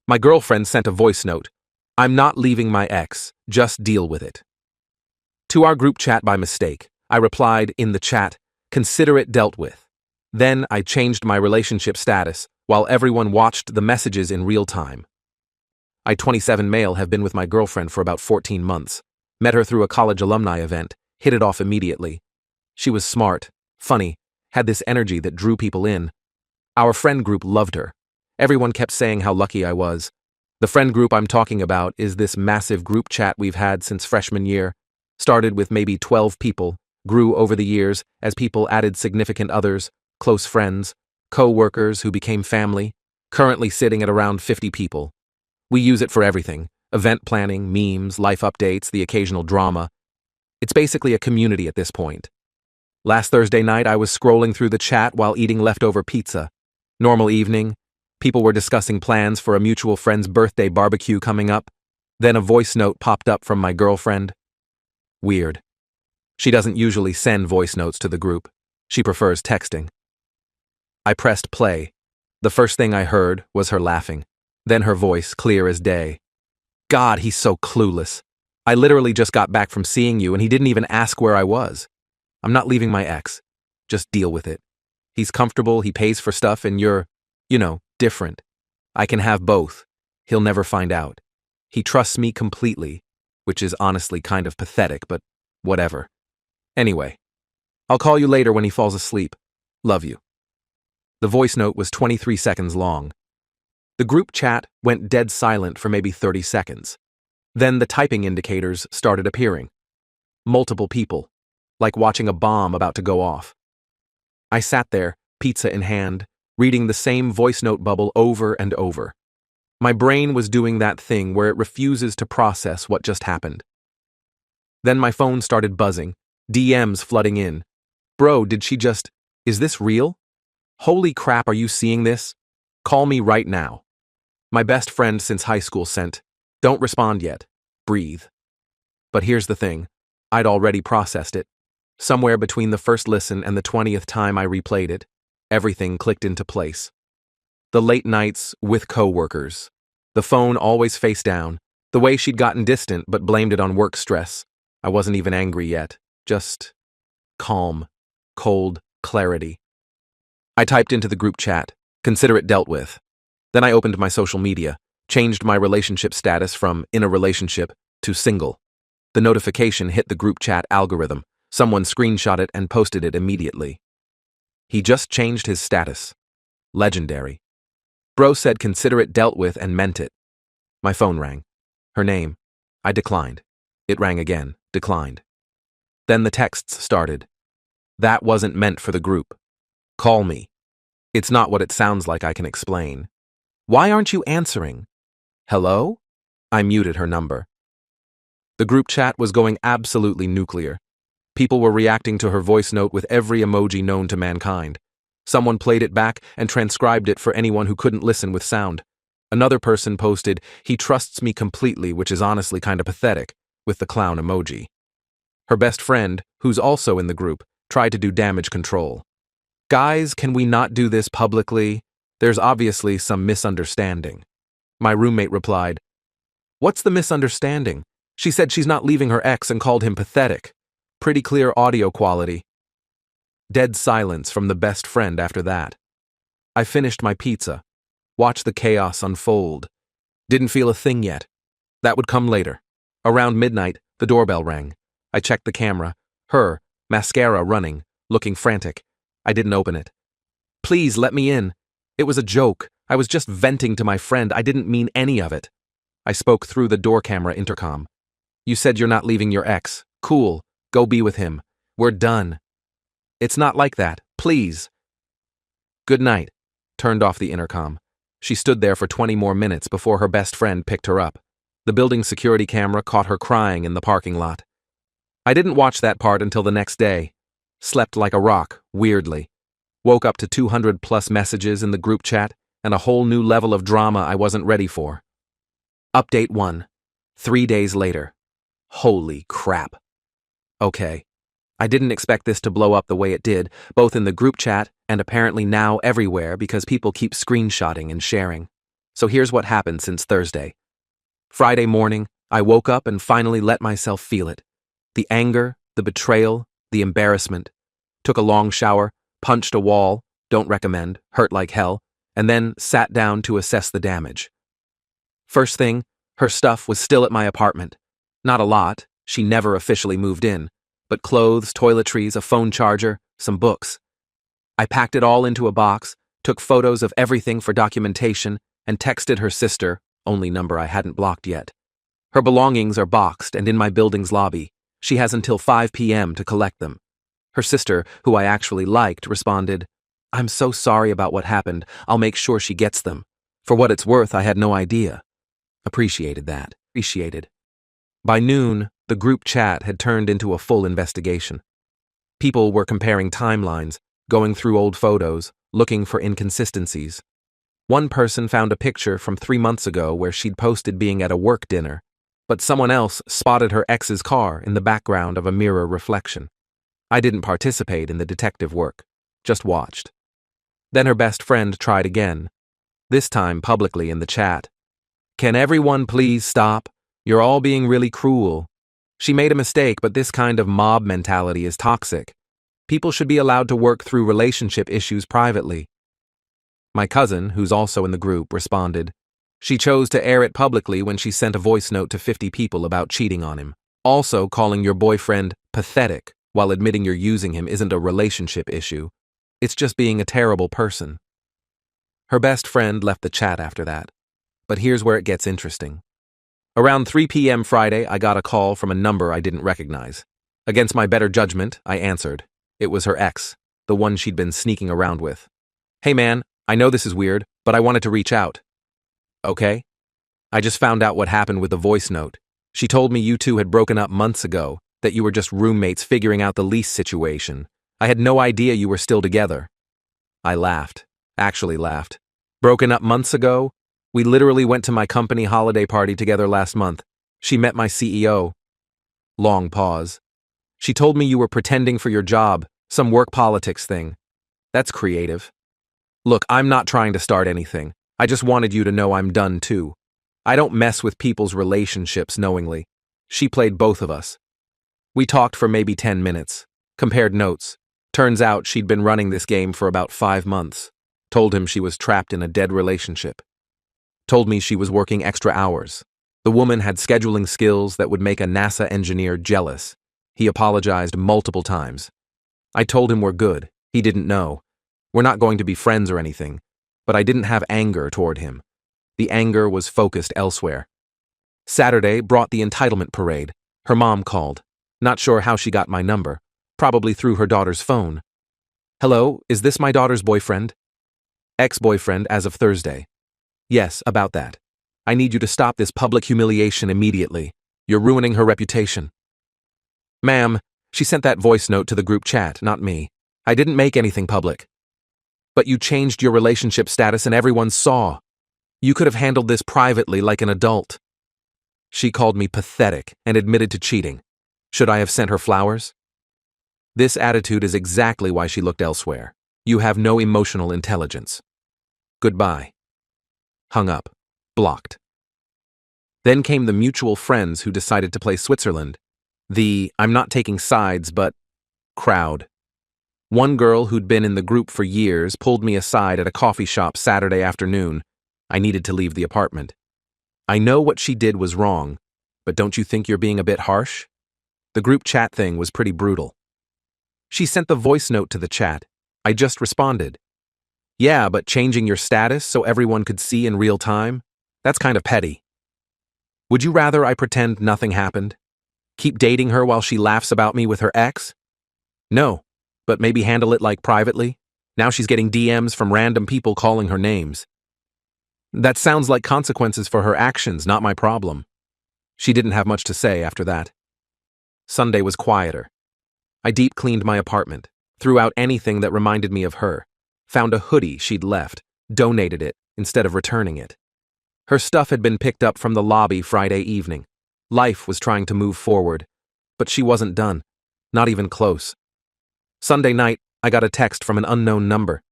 My girlfriend sent a voice note. I'm not leaving my ex, just deal with it. To our group chat by mistake, I replied in the chat, consider it dealt with. Then I changed my relationship status while everyone watched the messages in real time. I, 27 male, have been with my girlfriend for about 14 months. Met her through a college alumni event, hit it off immediately. She was smart, funny, had this energy that drew people in. Our friend group loved her. Everyone kept saying how lucky I was. The friend group I'm talking about is this massive group chat we've had since freshman year. Started with maybe 12 people, grew over the years as people added significant others, close friends, co-workers who became family, currently sitting at around 50 people. We use it for everything: event planning, memes, life updates, the occasional drama. It's basically a community at this point. Last Thursday night, I was scrolling through the chat while eating leftover pizza. Normal evening. People were discussing plans for a mutual friend's birthday barbecue coming up. Then a voice note popped up from my girlfriend. Weird. She doesn't usually send voice notes to the group. She prefers texting. I pressed play. The first thing I heard was her laughing. Then her voice, clear as day. God, he's so clueless. I literally just got back from seeing you and he didn't even ask where I was. I'm not leaving my ex. Just deal with it. He's comfortable, he pays for stuff, and you're, different. I can have both. He'll never find out. He trusts me completely, which is honestly kind of pathetic, but whatever. Anyway, I'll call you later when he falls asleep. Love you. The voice note was 23 seconds long. The group chat went dead silent for maybe 30 seconds. Then the typing indicators started appearing. Multiple people, like watching a bomb about to go off. I sat there, pizza in hand, reading the same voice note bubble over and over. My brain was doing that thing where it refuses to process what just happened. Then my phone started buzzing, DMs flooding in. Bro, is this real? Holy crap, are you seeing this? Call me right now. My best friend since high school sent, don't respond yet, breathe. But here's the thing, I'd already processed it. Somewhere between the first listen and the 20th time I replayed it, everything clicked into place. The late nights with co-workers. The phone always face down. The way she'd gotten distant but blamed it on work stress. I wasn't even angry yet. Just calm, cold clarity. I typed into the group chat, consider it dealt with. Then I opened my social media, changed my relationship status from in a relationship to single. The notification hit the group chat algorithm. Someone screenshot it and posted it immediately. He just changed his status. Legendary. Bro said consider it dealt with and meant it. My phone rang. Her name. I declined. It rang again. Declined. Then the texts started. That wasn't meant for the group. Call me. It's not what it sounds like, I can explain. Why aren't you answering? Hello? I muted her number. The group chat was going absolutely nuclear. People were reacting to her voice note with every emoji known to mankind. Someone played it back and transcribed it for anyone who couldn't listen with sound. Another person posted, he trusts me completely, which is honestly kind of pathetic, with the clown emoji. Her best friend, who's also in the group, tried to do damage control. Guys, can we not do this publicly? There's obviously some misunderstanding. My roommate replied, what's the misunderstanding? She said she's not leaving her ex and called him pathetic. Pretty clear audio quality. Dead silence from the best friend after that. I finished my pizza. Watched the chaos unfold. Didn't feel a thing yet. That would come later. Around midnight, the doorbell rang. I checked the camera. Her, mascara running, looking frantic. I didn't open it. Please let me in. It was a joke. I was just venting to my friend. I didn't mean any of it. I spoke through the door camera intercom. You said you're not leaving your ex. Cool. Go be with him. We're done. It's not like that. Please. Good night. Turned off the intercom. She stood there for 20 more minutes before her best friend picked her up. The building security camera caught her crying in the parking lot. I didn't watch that part until the next day. Slept like a rock, weirdly. Woke up to 200+ messages in the group chat and a whole new level of drama I wasn't ready for. Update 1. 3 days later. Holy crap. Okay. I didn't expect this to blow up the way it did, both in the group chat and apparently now everywhere because people keep screenshotting and sharing. So here's what happened since Thursday. Friday morning, I woke up and finally let myself feel it. The anger, the betrayal, the embarrassment. Took a long shower, punched a wall, don't recommend, hurt like hell, and then sat down to assess the damage. First thing, her stuff was still at my apartment. Not a lot, she never officially moved in, but clothes, toiletries, a phone charger, some books. I packed it all into a box, took photos of everything for documentation, and texted her sister, only number I hadn't blocked yet. Her belongings are boxed and in my building's lobby. She has until 5 p.m. to collect them. Her sister, who I actually liked, responded, "I'm so sorry about what happened. I'll make sure she gets them." For what it's worth, I had no idea. Appreciated that. By noon, the group chat had turned into a full investigation. People were comparing timelines, going through old photos, looking for inconsistencies. One person found a picture from 3 months ago where she'd posted being at a work dinner, but someone else spotted her ex's car in the background of a mirror reflection. I didn't participate in the detective work, just watched. Then her best friend tried again, this time publicly in the chat. "Can everyone please stop? You're all being really cruel. She made a mistake, but this kind of mob mentality is toxic. People should be allowed to work through relationship issues privately." My cousin, who's also in the group, responded. She chose to air it publicly when she sent a voice note to 50 people about cheating on him. Also, calling your boyfriend pathetic while admitting you're using him isn't a relationship issue. It's just being a terrible person. Her best friend left the chat after that. But here's where it gets interesting. Around 3 p.m. Friday, I got a call from a number I didn't recognize. Against my better judgment, I answered. It was her ex, the one she'd been sneaking around with. "Hey man, I know this is weird, but I wanted to reach out." "Okay." "I just found out what happened with the voice note. She told me you two had broken up months ago, that you were just roommates figuring out the lease situation. I had no idea you were still together." I laughed. Actually laughed. "Broken up months ago? We literally went to my company holiday party together last month. She met my CEO. Long pause. "She told me you were pretending for your job, some work politics thing. That's creative. Look, I'm not trying to start anything. I just wanted you to know I'm done too. I don't mess with people's relationships knowingly. She played both of us. We talked for maybe 10 minutes, compared notes. Turns out she'd been running this game for about 5 months. Told him she was trapped in a dead relationship. Told me she was working extra hours. The woman had scheduling skills that would make a NASA engineer jealous. He apologized multiple times. I told him we're good. He didn't know. We're not going to be friends or anything, but I didn't have anger toward him. The anger was focused elsewhere. Saturday brought the entitlement parade. Her mom called. Not sure how she got my number. Probably through her daughter's phone. "Hello, is this my daughter's boyfriend?" "Ex-boyfriend as of Thursday." "Yes, about that. I need you to stop this public humiliation immediately. You're ruining her reputation." "Ma'am, she sent that voice note to the group chat, not me. I didn't make anything public." "But you changed your relationship status and everyone saw. You could have handled this privately like an adult." She called me pathetic and admitted to cheating. Should I have sent her flowers? This attitude is exactly why she looked elsewhere. You have no emotional intelligence. Goodbye. Hung up. Blocked. Then came the mutual friends who decided to play Switzerland. The "I'm not taking sides, but" crowd. One girl who'd been in the group for years pulled me aside at a coffee shop Saturday afternoon. I needed to leave the apartment. "I know what she did was wrong, but don't you think you're being a bit harsh?" The group chat thing was pretty brutal. She sent the voice note to the chat. I just responded. "Yeah, but changing your status so everyone could see in real time? That's kind of petty. Would you rather I pretend nothing happened? Keep dating her while she laughs about me with her ex? No, but maybe handle it like privately? Now she's getting DMs from random people calling her names. That sounds like consequences for her actions, not my problem." She didn't have much to say after that. Sunday was quieter. I deep cleaned my apartment, threw out anything that reminded me of her, found a hoodie she'd left, donated it instead of returning it. Her stuff had been picked up from the lobby Friday evening. Life was trying to move forward, but she wasn't done, not even close. Sunday night, I got a text from an unknown number.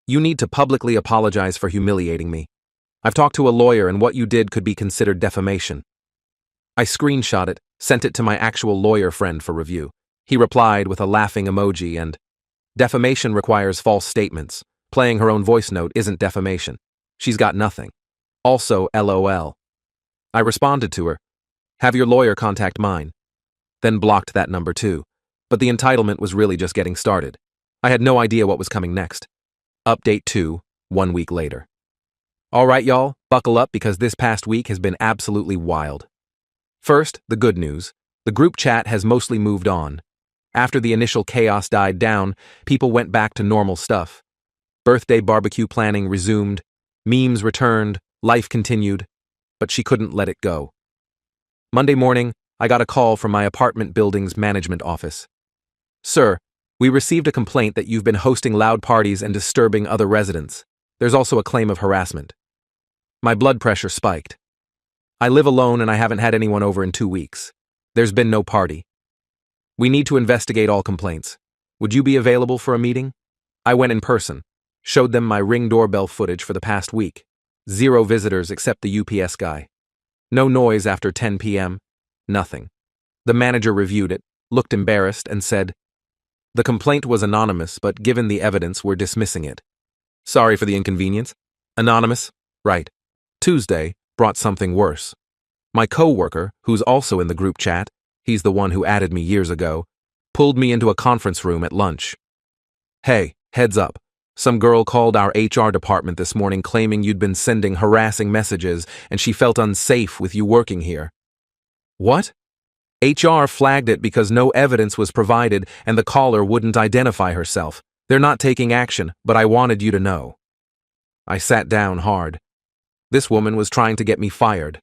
"You need to publicly apologize for humiliating me. I've talked to a lawyer and what you did could be considered defamation. I screenshot it, sent it to my actual lawyer friend for review. He replied with a laughing emoji and, defamation requires false statements. Playing her own voice note isn't defamation. She's got nothing. Also, LOL. I responded to her, have your lawyer contact mine. Then blocked that number too. But the entitlement was really just getting started. I had no idea what was coming next. Update 2, 1 week later. Alright y'all, buckle up because this past week has been absolutely wild. First, the good news. The group chat has mostly moved on. After the initial chaos died down, people went back to normal stuff. Birthday barbecue planning resumed, memes returned, life continued, but she couldn't let it go. Monday morning, I got a call from my apartment building's management office. Sir, we received a complaint that you've been hosting loud parties and disturbing other residents. There's also a claim of harassment. My blood pressure spiked. I live alone and I haven't had anyone over in 2 weeks. There's been no party. We need to investigate all complaints. Would you be available for a meeting? I went in person, showed them my Ring doorbell footage for the past week. 0 visitors except the UPS guy. No noise after 10 p.m. Nothing. The manager reviewed it, looked embarrassed, and said, the complaint was anonymous, but given the evidence, we're dismissing it. Sorry for the inconvenience. Anonymous? Right. Tuesday brought something worse. My co-worker, who's also in the group chat, he's the one who added me years ago, pulled me into a conference room at lunch. Hey, heads up. Some girl called our HR department this morning claiming you'd been sending harassing messages and she felt unsafe with you working here. What? HR flagged it because no evidence was provided and the caller wouldn't identify herself. They're not taking action, but I wanted you to know. I sat down hard. This woman was trying to get me fired.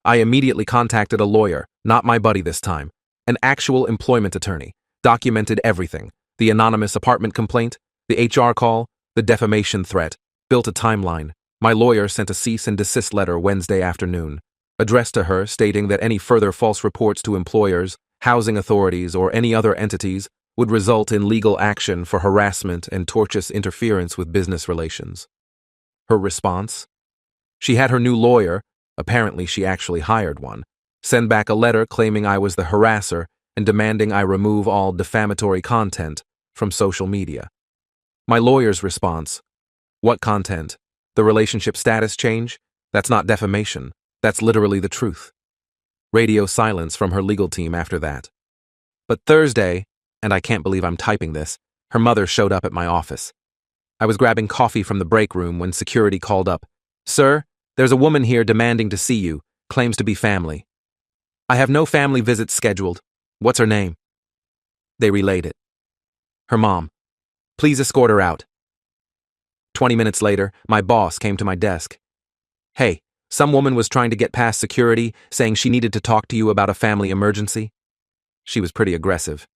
I immediately contacted a lawyer, not my buddy this time, an actual employment attorney, documented everything, the anonymous apartment complaint, the HR call, the defamation threat, built a timeline. My lawyer sent a cease and desist letter Wednesday afternoon, addressed to her stating that any further false reports to employers, housing authorities, or any other entities would result in legal action for harassment and tortious interference with business relations. Her response? She had her new lawyer, apparently she actually hired one, send back a letter claiming I was the harasser and demanding I remove all defamatory content from social media. My lawyer's response, what content? The relationship status change? That's not defamation. That's literally the truth. Radio silence from her legal team after that. But Thursday, and I can't believe I'm typing this, her mother showed up at my office. I was grabbing coffee from the break room when security called up. Sir, there's a woman here demanding to see you, claims to be family. I have no family visits scheduled. What's her name? They relayed it. Her mom. Please escort her out. 20 minutes later, my boss came to my desk. Hey, some woman was trying to get past security, saying she needed to talk to you about a family emergency. She was pretty aggressive.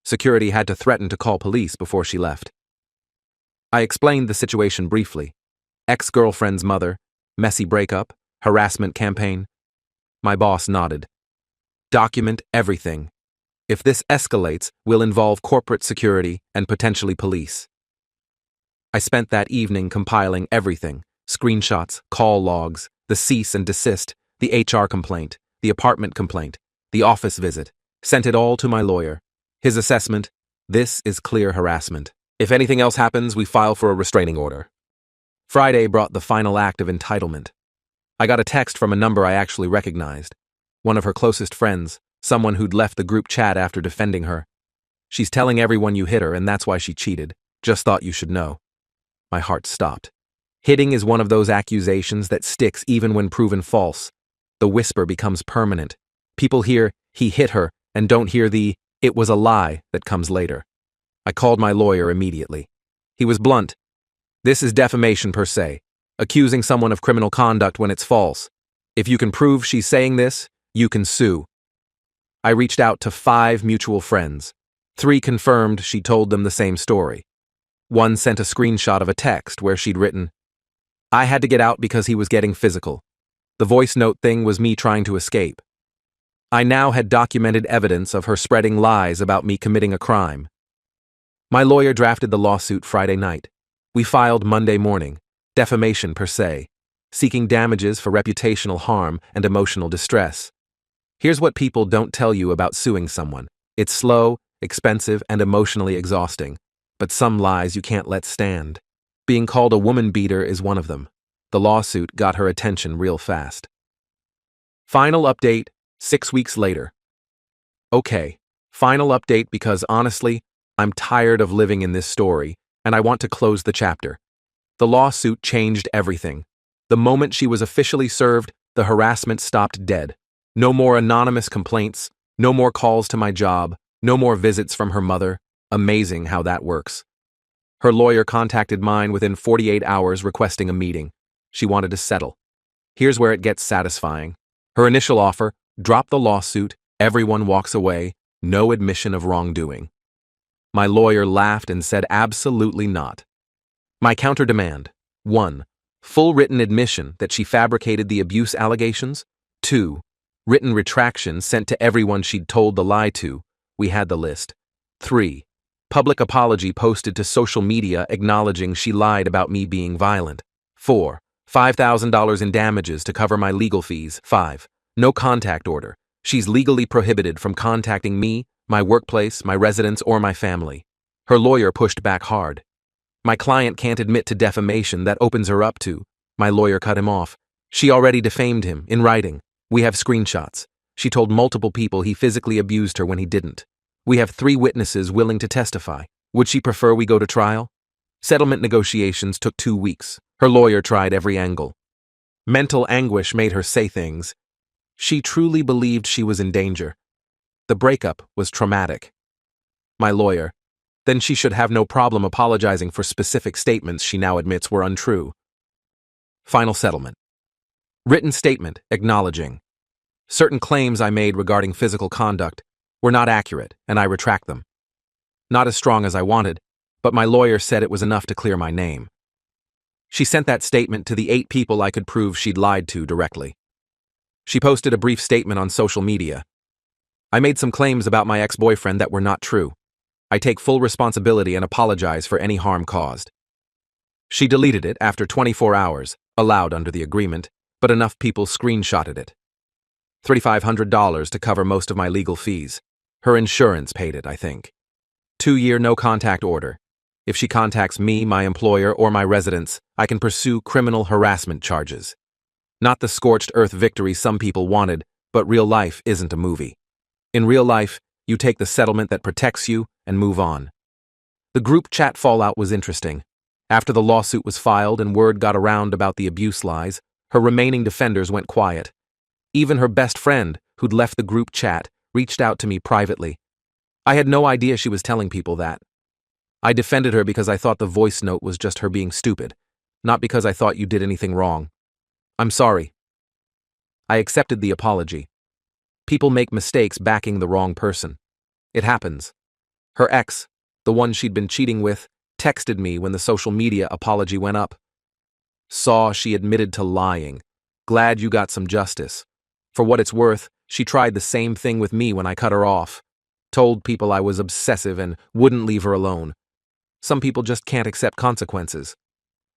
Security had to threaten to call police before she left. I explained the situation briefly. Ex-girlfriend's mother, messy breakup, harassment campaign. My boss nodded. Document everything. If this escalates, we'll involve corporate security and potentially police. I spent that evening compiling everything, screenshots, call logs, the cease and desist, the HR complaint, the apartment complaint, the office visit, sent it all to my lawyer. His assessment, this is clear harassment. If anything else happens, we file for a restraining order. Friday brought the final act of entitlement. I got a text from a number I actually recognized. One of her closest friends, someone who'd left the group chat after defending her. She's telling everyone you hit her and that's why she cheated. Just thought you should know. My heart stopped. Hitting is one of those accusations that sticks even when proven false. The whisper becomes permanent. People hear, he hit her, and don't hear the, it was a lie that comes later. I called my lawyer immediately. He was blunt. This is defamation per se, accusing someone of criminal conduct when it's false. If you can prove she's saying this, you can sue. I reached out to 5 mutual friends. 3 confirmed she told them the same story. 1 sent a screenshot of a text where she'd written, I had to get out because he was getting physical. The voice note thing was me trying to escape. I now had documented evidence of her spreading lies about me committing a crime. My lawyer drafted the lawsuit Friday night. We filed Monday morning. Defamation per se. seeking damages for reputational harm and emotional distress. Here's what people don't tell you about suing someone. It's slow, expensive, and emotionally exhausting. But some lies you can't let stand. Being called a woman beater is one of them. The lawsuit got her attention real fast. Final update, 6 weeks later. Okay, final update because honestly, I'm tired of living in this story, and I want to close the chapter. The lawsuit changed everything. The moment she was officially served, the harassment stopped dead. No more anonymous complaints, no more calls to my job, no more visits from her mother. Amazing how that works. Her lawyer contacted mine within 48 hours requesting a meeting. She wanted to settle. Here's where it gets satisfying. Her initial offer, drop the lawsuit, everyone walks away, no admission of wrongdoing. My lawyer laughed and said absolutely not. My counter-demand: 1. Full written admission that she fabricated the abuse allegations. 2. Written retraction sent to everyone she'd told the lie to. We had the list. 3. Public apology posted to social media acknowledging she lied about me being violent. 4. $5,000 in damages to cover my legal fees. 5. No contact order. She's legally prohibited from contacting me, my workplace, my residence, or my family. Her lawyer pushed back hard. My client can't admit to defamation that opens her up to. My lawyer cut him off. She already defamed him, in writing. We have screenshots. She told multiple people he physically abused her when he didn't. We have 3 witnesses willing to testify. Would she prefer we go to trial? Settlement negotiations took 2 weeks. Her lawyer tried every angle. Mental anguish made her say things. She truly believed she was in danger. The breakup was traumatic. My lawyer: then she should have no problem apologizing for specific statements she now admits were untrue. Final settlement. Written statement acknowledging certain claims I made regarding physical conduct were not accurate, and I retract them. Not as strong as I wanted, but my lawyer said it was enough to clear my name. She sent that statement to the 8 people I could prove she'd lied to directly. She posted a brief statement on social media. I made some claims about my ex-boyfriend that were not true. I take full responsibility and apologize for any harm caused. She deleted it after 24 hours, allowed under the agreement, but enough people screenshotted it. $3,500 to cover most of my legal fees. Her insurance paid it, I think. 2-year no contact order. If she contacts me, my employer, or my residence, I can pursue criminal harassment charges. Not the scorched earth victory some people wanted, but real life isn't a movie. In real life, you take the settlement that protects you and move on. The group chat fallout was interesting. After the lawsuit was filed and word got around about the abuse lies, her remaining defenders went quiet. Even her best friend, who'd left the group chat, reached out to me privately. I had no idea she was telling people that. I defended her because I thought the voice note was just her being stupid, not because I thought you did anything wrong. I'm sorry. I accepted the apology. People make mistakes backing the wrong person. It happens. Her ex, the one she'd been cheating with, texted me when the social media apology went up. Saw she admitted to lying. Glad you got some justice. For what it's worth, she tried the same thing with me when I cut her off. Told people I was obsessive and wouldn't leave her alone. Some people just can't accept consequences.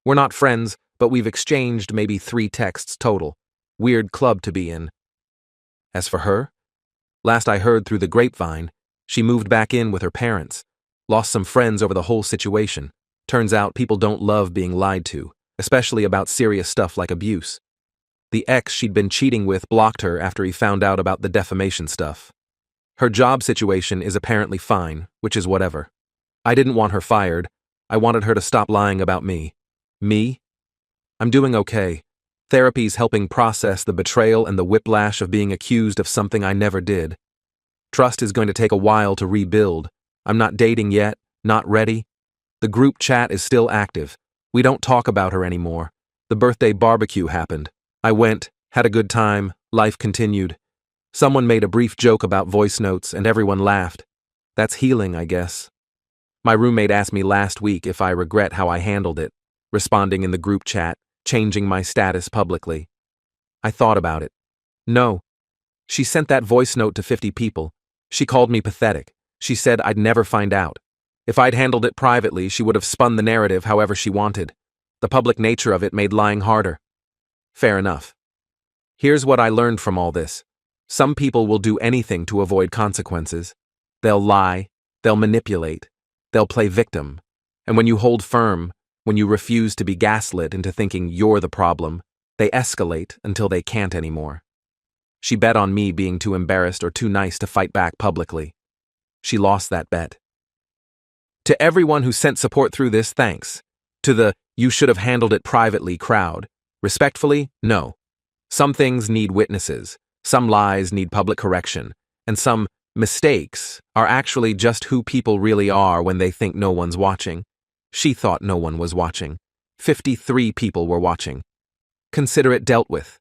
We're not friends, but we've exchanged maybe 3 texts total. Weird club to be in. As for her, last I heard through the grapevine, she moved back in with her parents. Lost some friends over the whole situation. Turns out people don't love being lied to, especially about serious stuff like abuse. The ex she'd been cheating with blocked her after he found out about the defamation stuff. Her job situation is apparently fine, which is whatever. I didn't want her fired. I wanted her to stop lying about me. Me? I'm doing okay. Therapy's helping process the betrayal and the whiplash of being accused of something I never did. Trust is going to take a while to rebuild. I'm not dating yet, not ready. The group chat is still active. We don't talk about her anymore. The birthday barbecue happened. I went, had a good time, life continued. Someone made a brief joke about voice notes and everyone laughed. That's healing, I guess. My roommate asked me last week if I regret how I handled it, responding in the group chat, changing my status publicly. I thought about it. No. She sent that voice note to 50 people. She called me pathetic. She said I'd never find out. If I'd handled it privately, she would have spun the narrative however she wanted. The public nature of it made lying harder. Fair enough. Here's what I learned from all this. Some people will do anything to avoid consequences. They'll lie, they'll manipulate, they'll play victim. And when you hold firm, when you refuse to be gaslit into thinking you're the problem, they escalate until they can't anymore. She bet on me being too embarrassed or too nice to fight back publicly. She lost that bet. To everyone who sent support through this, thanks. To the "you should have handled it privately" crowd, respectfully, no. Some things need witnesses, some lies need public correction, and some mistakes are actually just who people really are when they think no one's watching. She thought no one was watching. 53 people were watching. Consider it dealt with.